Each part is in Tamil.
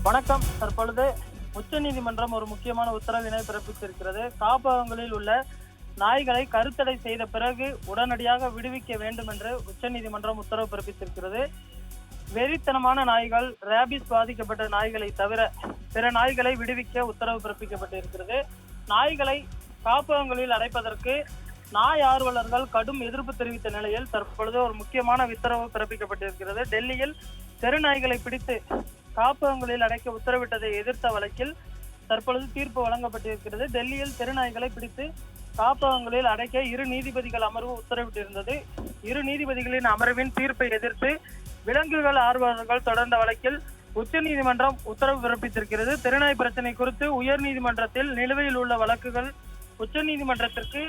வணக்கம். தற்பொழுது உச்சநீதிமன்றம் ஒரு முக்கியமான உத்தரவினை பிறப்பித்திருக்கிறது. காப்பகங்களில் உள்ள நாய்களை கருத்தடை செய்த பிறகு உடனடியாக விடுவிக்க வேண்டும் என்று உச்சநீதிமன்றம் உத்தரவு பிறப்பித்திருக்கிறது. வெறித்தனமான நாய்கள், ரேபிஸ் பாதிக்கப்பட்ட நாய்களை தவிர பிற நாய்களை விடுவிக்க உத்தரவு பிறப்பிக்கப்பட்டிருக்கிறது. நாய்களை காப்பகங்களில் அடைப்பதற்கு நாய் ஆர்வலர்கள் கடும் எதிர்ப்பு தெரிவித்த நிலையில் தற்பொழுது ஒரு முக்கியமான உத்தரவு பிறப்பிக்கப்பட்டிருக்கிறது. டெல்லியில் தெரு நாய்களை பிடித்து காப்பகங்களில் அடைக்க உத்தரவிட்டதை எதிர்த்த வழக்கில் தற்பொழுது தீர்ப்பு வழங்கப்பட்டிருக்கிறது. டெல்லியில் தெருநாய்களை பிடித்து காப்பகங்களில் அடைக்க இரு நீதிபதிகள் அமர்வு உத்தரவிட்டிருந்தது. இரு நீதிபதிகளின் அமர்வின் தீர்ப்பை எதிர்த்து விலங்குகள் ஆர்வலர்கள் தொடர்ந்த வழக்கில் உச்சநீதிமன்றம் உத்தரவு பிறப்பித்திருக்கிறது. தெருநாய் பிரச்சனை குறித்து உயர் நீதிமன்றத்தில் நிலுவையில் உள்ள வழக்குகள் உச்சநீதிமன்றத்திற்கு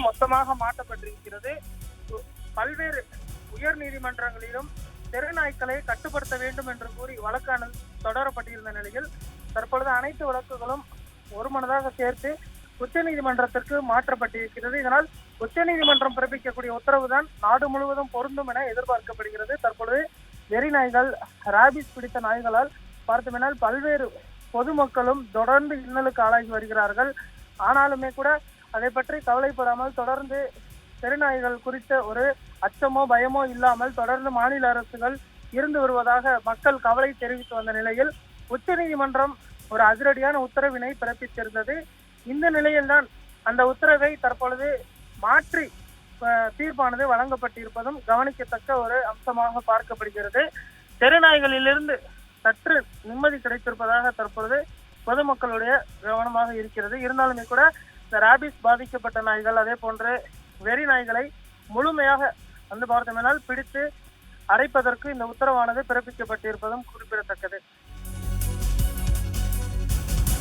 மொத்தமாக மாற்றப்பட்டிருக்கிறது. பல்வேறு உயர் நீதிமன்றங்களிலும் தெருநாய்க்களை கட்டுப்படுத்த வேண்டும் என்று கூறி வழக்கானது தொடரப்பட்டிருந்த நிலையில் தற்பொழுது அனைத்து வழக்குகளும் ஒருமனதாக சேர்த்து உச்சநீதிமன்றத்திற்கு மாற்றப்பட்டிருக்கிறது. இதனால் உச்சநீதிமன்றம் பிறப்பிக்கக்கூடிய உத்தரவுதான் நாடு முழுவதும் பொருந்தும் என எதிர்பார்க்கப்படுகிறது. தற்பொழுது வெறி நாய்கள், ராபிஸ் பிடித்த நாய்களால் பார்த்தோமென்றால் பல்வேறு பொதுமக்களும் தொடர்ந்து இன்னலுக்கு ஆளாகி வருகிறார்கள். ஆனாலுமே கூட அதை பற்றி கவலைப்படாமல் தொடர்ந்து தெருநாய்கள் குறித்த ஒரு அச்சமோ பயமோ இல்லாமல் தொடர்ந்து மாநில அரசுகள் இருந்து வருவதாக மக்கள் கவலை தெரிவித்து வந்த நிலையில் உச்சநீதிமன்றம் ஒரு அதிரடியான உத்தரவினை பிறப்பித்திருந்தது. இந்த நிலையில்தான் அந்த உத்தரவை தற்பொழுது மாற்றி தீர்ப்பானது வழங்கப்பட்டிருப்பதும் கவனிக்கத்தக்க ஒரு அம்சமாக பார்க்கப்படுகிறது. தெருநாய்களிலிருந்து சற்று நிம்மதி கிடைத்திருப்பதாக தற்பொழுது பொதுமக்களுடைய கவனமாக இருக்கிறது. இருந்தாலுமே கூட இந்த ராபிஸ் பாதிக்கப்பட்ட நாய்கள், அதே போன்று வெறி நாய்களை முழுமையாக பார்த்தோம்னால் பிடித்து அடைப்பதற்கு இந்த உத்தரவானது பிறப்பிக்கப்பட்டிருப்பதும் குறிப்பிடத்தக்கது.